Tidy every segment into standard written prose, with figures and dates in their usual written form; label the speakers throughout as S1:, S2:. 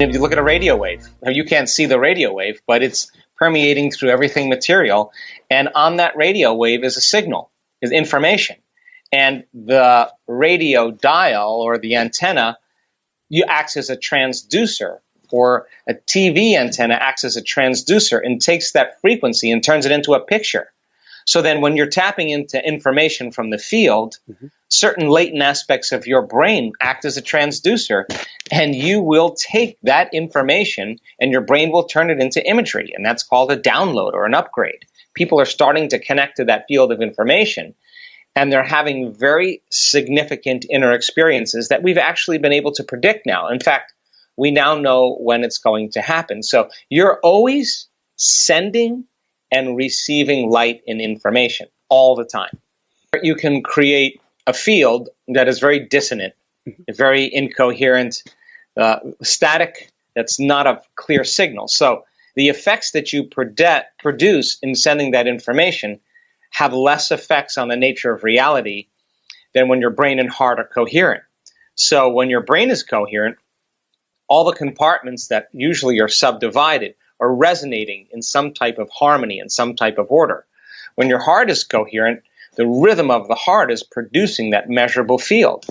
S1: If you look at a radio wave, you can't see the radio wave, but it's permeating through everything material. And on that radio wave is a signal, is information. And the radio dial or the antenna, you acts as a transducer, or a TV antenna acts as a transducer and takes that frequency and turns it into a picture. So then when you're tapping into information from the field, certain latent aspects of your brain act as a transducer, and you will take that information and your brain will turn it into imagery, and that's called a download or an upgrade. People are starting to connect to that field of information, and they're having very significant inner experiences that we've actually been able to predict now. In fact, we now know when it's going to happen. So you're always sending and receiving light and information all the time. You can create a field that is very dissonant, very incoherent, static, that's not a clear signal. So the effects that you produce in sending that information have less effects on the nature of reality than when your brain and heart are coherent. So when your brain is coherent, all the compartments that usually are subdivided are resonating in some type of harmony and some type of order. When your heart is coherent, the rhythm of the heart is producing that measurable field.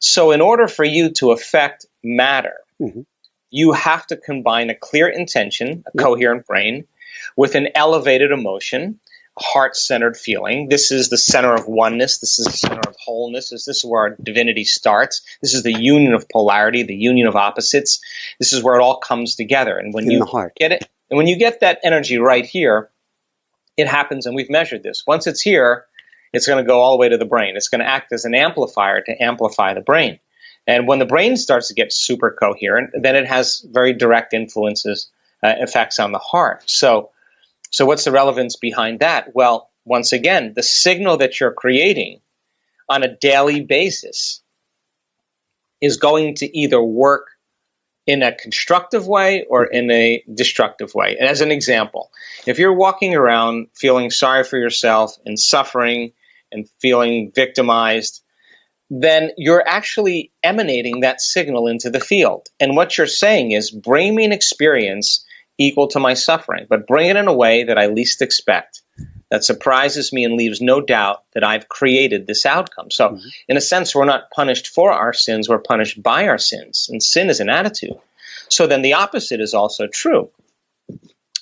S1: So in order for you to affect matter, you have to combine a clear intention, a coherent brain, with an elevated emotion, a heart-centered feeling. This is the center of oneness. This is the center of wholeness. This is where our divinity starts. This is the union of polarity, the union of opposites. This is where it all comes together. And when you get it, and when you get that energy right here, it happens, and we've measured this. Once it's here, it's going to go all the way to the brain. It's going to act as an amplifier to amplify the brain. And when the brain starts to get super coherent, then it has very direct effects on the heart. So what's the relevance behind that? Well, once again, the signal that you're creating on a daily basis is going to either work in a constructive way or in a destructive way. And as an example, if you're walking around feeling sorry for yourself and suffering and feeling victimized, then you're actually emanating that signal into the field. And what you're saying is, bring me an experience equal to my suffering, but bring it in a way that I least expect, that surprises me and leaves no doubt that I've created this outcome. So in a sense, we're not punished for our sins, we're punished by our sins. And sin is an attitude. So then the opposite is also true.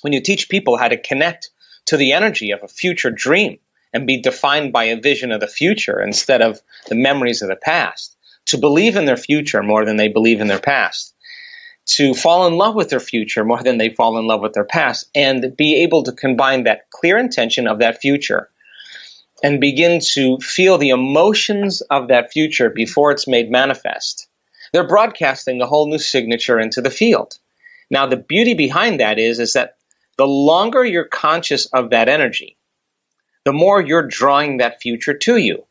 S1: When you teach people how to connect to the energy of a future dream and be defined by a vision of the future instead of the memories of the past, to believe in their future more than they believe in their past, to fall in love with their future more than they fall in love with their past, and be able to combine that clear intention of that future and begin to feel the emotions of that future before it's made manifest. They're broadcasting a whole new signature into the field. Now, the beauty behind that is that the longer you're conscious of that energy, the more you're drawing that future to you,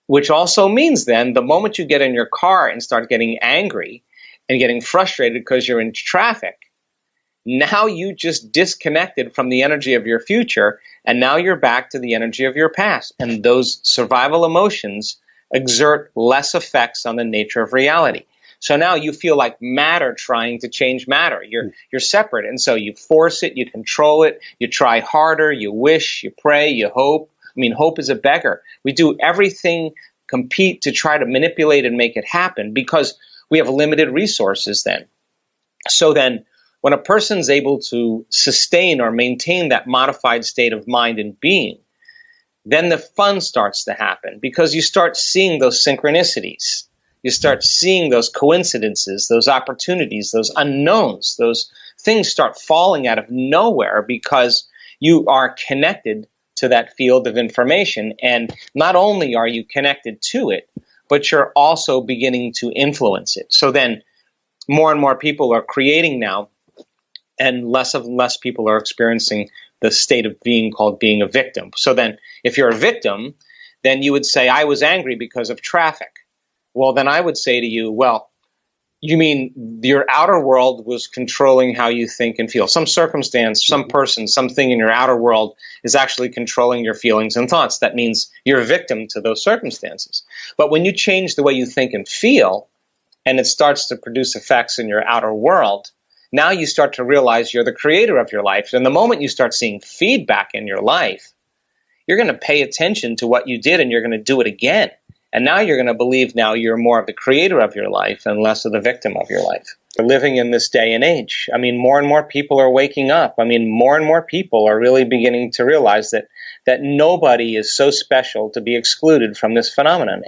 S1: which also means then the moment you get in your car and start getting angry and getting frustrated because you're in traffic, now you just disconnected from the energy of your future, and now you're back to the energy of your past. And those survival emotions exert less effects on the nature of reality. So now you feel like matter trying to change matter. You're separate, and so you force it, you control it, you try harder, you wish, you pray, you hope. I mean, hope is a beggar. We do everything, compete to try to manipulate and make it happen because we have limited resources then. So then when a person's able to sustain or maintain that modified state of mind and being, then the fun starts to happen because you start seeing those synchronicities. You start seeing those coincidences, those opportunities, those unknowns, those things start falling out of nowhere because you are connected to that field of information. And not only are you connected to it, but you're also beginning to influence it. So then more and more people are creating now, and less people are experiencing the state of being called being a victim. So then if you're a victim, then you would say, I was angry because of traffic. Well, then I would say to you, well, you mean your outer world was controlling how you think and feel. Some circumstance, some person, something in your outer world is actually controlling your feelings and thoughts. That means you're a victim to those circumstances. But when you change the way you think and feel, and it starts to produce effects in your outer world, Now you start to realize you're the creator of your life. And the moment you start seeing feedback in your life, you're going to pay attention to what you did and you're going to do it again. And now you're going to believe now you're more of the creator of your life and less of the victim of your life. We're living in this day and age. I mean, more and more people are waking up. I mean, more and more people are really beginning to realize that nobody is so special to be excluded from this phenomenon.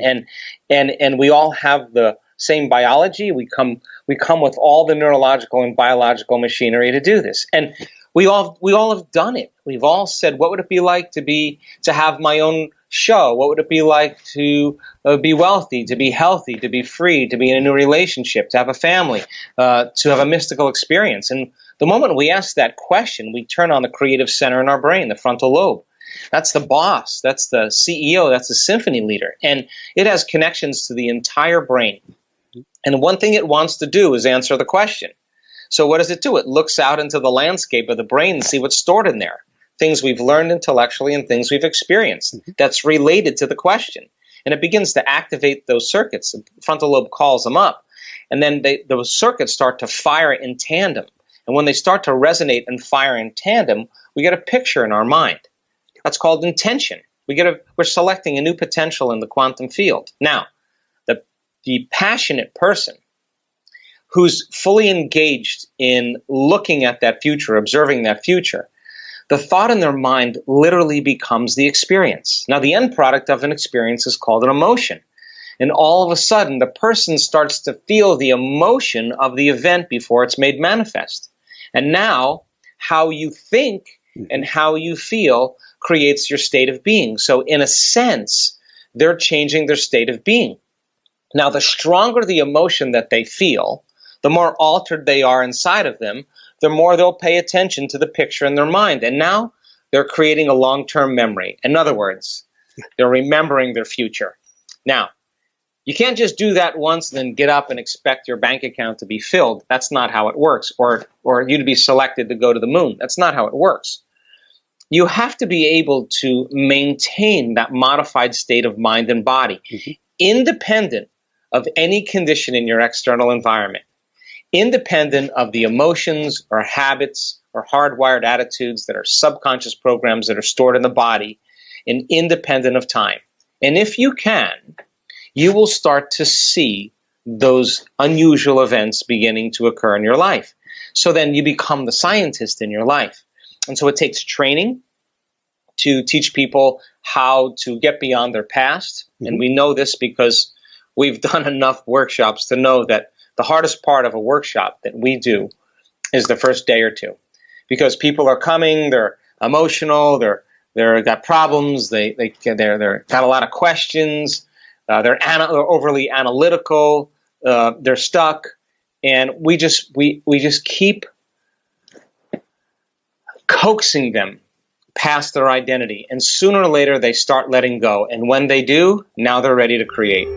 S1: And we all have the same biology. We come with all the neurological and biological machinery to do this. And we all have done it. We've all said, what would it be like to have my own show? What would it be like to be wealthy, to be healthy, to be free, to be in a new relationship, to have a family, to have a mystical experience? And the moment we ask that question, we turn on the creative center in our brain, the frontal lobe. That's the boss. That's the CEO. That's the symphony leader. And it has connections to the entire brain. And one thing it wants to do is answer the question. So what does it do? It looks out into the landscape of the brain and see what's stored in there. Things we've learned intellectually and things we've experienced that's related to the question. And it begins to activate those circuits. The frontal lobe calls them up. And then those circuits start to fire in tandem. And when they start to resonate and fire in tandem, we get a picture in our mind. That's called intention. We're selecting a new potential in the quantum field. Now, the passionate person who's fully engaged in looking at that future, observing that future, the thought in their mind literally becomes the experience. Now, the end product of an experience is called an emotion. And all of a sudden, the person starts to feel the emotion of the event before it's made manifest. And now, how you think and how you feel creates your state of being. So in a sense, they're changing their state of being. Now, the stronger the emotion that they feel, the more altered they are inside of them, the more they'll pay attention to the picture in their mind. And now they're creating a long-term memory. In other words, they're remembering their future. Now, you can't just do that once and then get up and expect your bank account to be filled. That's not how it works. Or you to be selected to go to the moon. That's not how it works. You have to be able to maintain that modified state of mind and body, independent of any condition in your external environment, independent of the emotions or habits or hardwired attitudes that are subconscious programs that are stored in the body, and independent of time. And if you can, you will start to see those unusual events beginning to occur in your life. So then you become the scientist in your life. And so it takes training to teach people how to get beyond their past. And we know this because we've done enough workshops to know that the hardest part of a workshop that we do is the first day or two. Because people are coming, they're emotional, they're got problems, they're got a lot of questions, they're overly analytical, they're stuck, and we just keep coaxing them past their identity, and sooner or later they start letting go. And when they do, now they're ready to create.